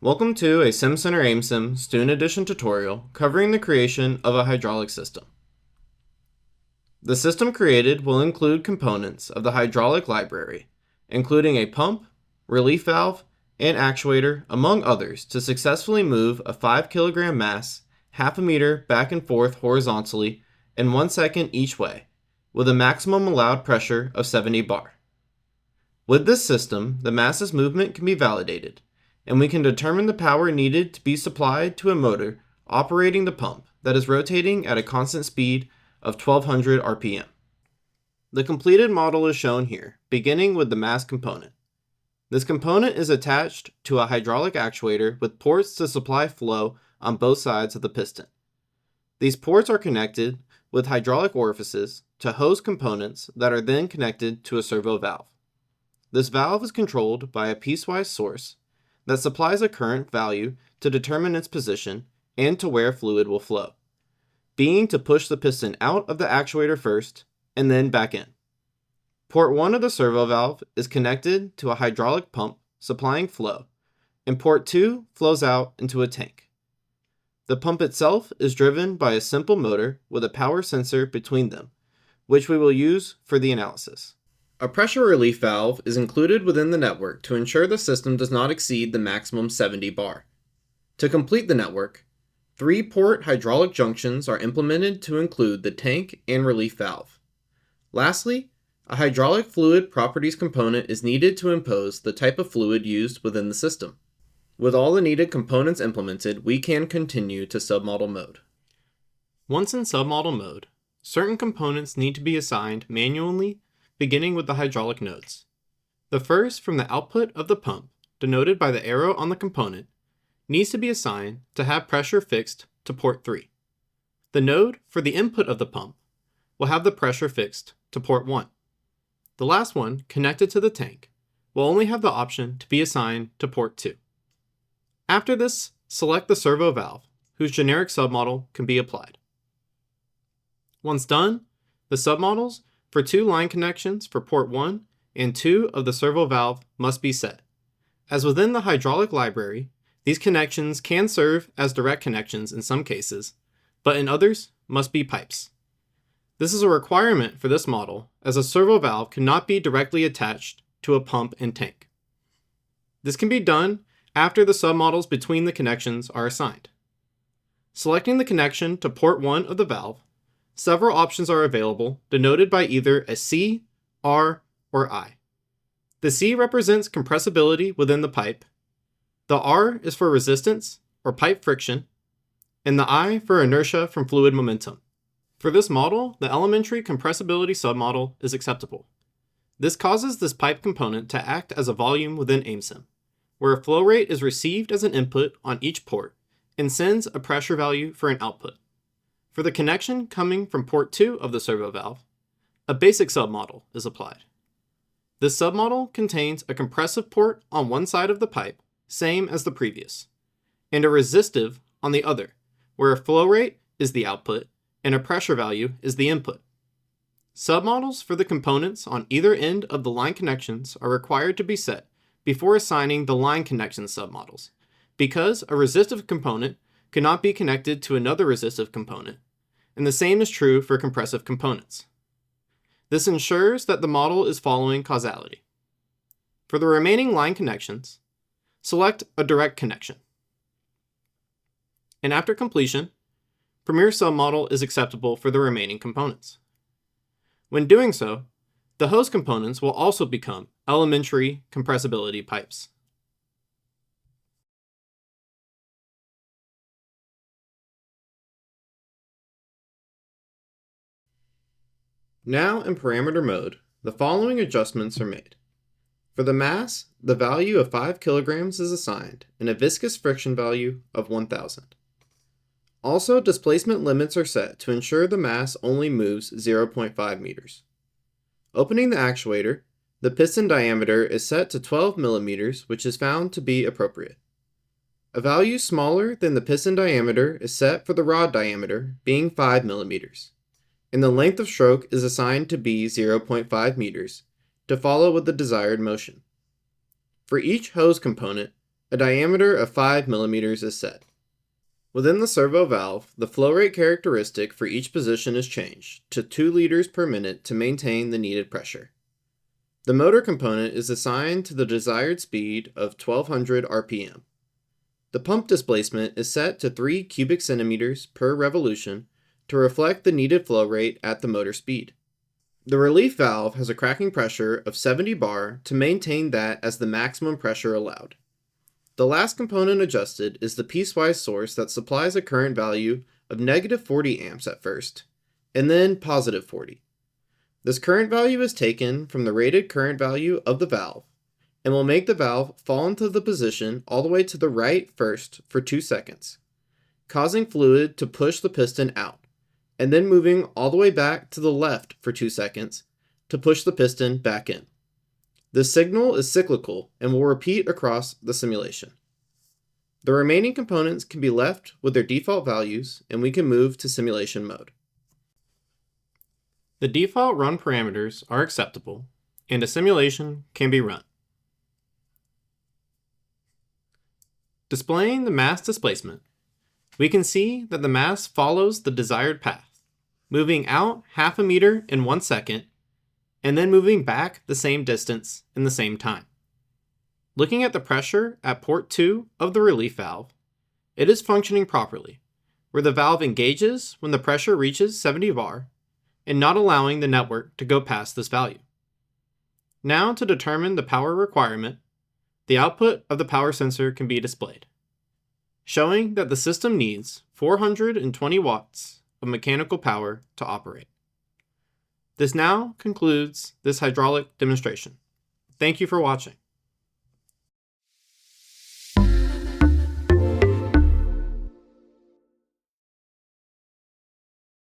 Welcome to a SimCenter AimSim Student Edition tutorial covering the creation of a hydraulic system. The system created will include components of the hydraulic library, including a pump, relief valve, and actuator, among others, to successfully move a 5 kilogram mass half a meter back and forth horizontally in 1 second each way, with a maximum allowed pressure of 70 bar. With this system, the mass's movement can be validated, and we can determine the power needed to be supplied to a motor operating the pump that is rotating at a constant speed of 1200 RPM. The completed model is shown here, beginning with the mass component. This component is attached to a hydraulic actuator with ports to supply flow on both sides of the piston. These ports are connected with hydraulic orifices to hose components that are then connected to a servo valve. This valve is controlled by a piecewise source that supplies a current value to determine its position and to where fluid will flow, being to push the piston out of the actuator first and then back in. Port 1 of the servo valve is connected to a hydraulic pump supplying flow, and port 2 flows out into a tank. The pump itself is driven by a simple motor with a power sensor between them, which we will use for the analysis. A pressure relief valve is included within the network to ensure the system does not exceed the maximum 70 bar. To complete the network, 3-port hydraulic junctions are implemented to include the tank and relief valve. Lastly, a hydraulic fluid properties component is needed to impose the type of fluid used within the system. With all the needed components implemented, we can continue to submodel mode. Once in submodel mode, certain components need to be assigned manually, beginning with the hydraulic nodes. The first from the output of the pump, denoted by the arrow on the component, needs to be assigned to have pressure fixed to port 3. The node for the input of the pump will have the pressure fixed to port 1. The last one, connected to the tank, will only have the option to be assigned to port 2. After this, select the servo valve, whose generic submodel can be applied. Once done, the submodels for 2 line connections for port 1 and 2 of the servo valve must be set. As within the hydraulic library, these connections can serve as direct connections in some cases, but in others must be pipes. This is a requirement for this model, as a servo valve cannot be directly attached to a pump and tank. This can be done after the submodels between the connections are assigned. Selecting the connection to port 1 of the valve, several options are available, denoted by either a C, R, or I. The C represents compressibility within the pipe, the R is for resistance, or pipe friction, and the I for inertia from fluid momentum. For this model, the elementary compressibility submodel is acceptable. This causes this pipe component to act as a volume within AimSim, where a flow rate is received as an input on each port and sends a pressure value for an output. For the connection coming from port 2 of the servo valve, a basic submodel is applied. This submodel contains a compressive port on one side of the pipe, same as the previous, and a resistive on the other, where a flow rate is the output and a pressure value is the input. Submodels for the components on either end of the line connections are required to be set before assigning the line connection submodels, because a resistive component cannot be connected to another resistive component, and the same is true for compressive components. This ensures that the model is following causality. For the remaining line connections, select a direct connection. And after completion, Premier submodel is acceptable for the remaining components. When doing so, the hose components will also become elementary compressibility pipes. Now in parameter mode, the following adjustments are made. For the mass, the value of 5 kilograms is assigned and a viscous friction value of 1000. Also, displacement limits are set to ensure the mass only moves 0.5 meters. Opening the actuator, the piston diameter is set to 12 millimeters, which is found to be appropriate. A value smaller than the piston diameter is set for the rod diameter, being 5 millimeters, and the length of stroke is assigned to be 0.5 meters to follow with the desired motion. For each hose component, A diameter of 5 millimeters is set. Within the servo valve, the flow rate characteristic for each position is changed to 2 liters per minute to maintain the needed pressure. The motor component is assigned to the desired speed of 1200 RPM. The pump displacement is set to 3 cubic centimeters per revolution to reflect the needed flow rate at the motor speed. The relief valve has a cracking pressure of 70 bar to maintain that as the maximum pressure allowed. The last component adjusted is the piecewise source that supplies a current value of negative 40 amps at first, and then positive 40. This current value is taken from the rated current value of the valve, and will make the valve fall into the position all the way to the right first for 2 seconds, causing fluid to push the piston out, and then moving all the way back to the left for 2 seconds to push the piston back in. This signal is cyclical and will repeat across the simulation. The remaining components can be left with their default values, and we can move to simulation mode. The default run parameters are acceptable, and a simulation can be run. Displaying the mass displacement, we can see that the mass follows the desired path, moving out half a meter in 1 second, and then moving back the same distance in the same time. Looking at the pressure at port 2 of the relief valve, it is functioning properly, where the valve engages when the pressure reaches 70 bar, and not allowing the network to go past this value. Now, to determine the power requirement, the output of the power sensor can be displayed, showing that the system needs 420 watts of mechanical power to operate. This now concludes this hydraulic demonstration. Thank you for watching.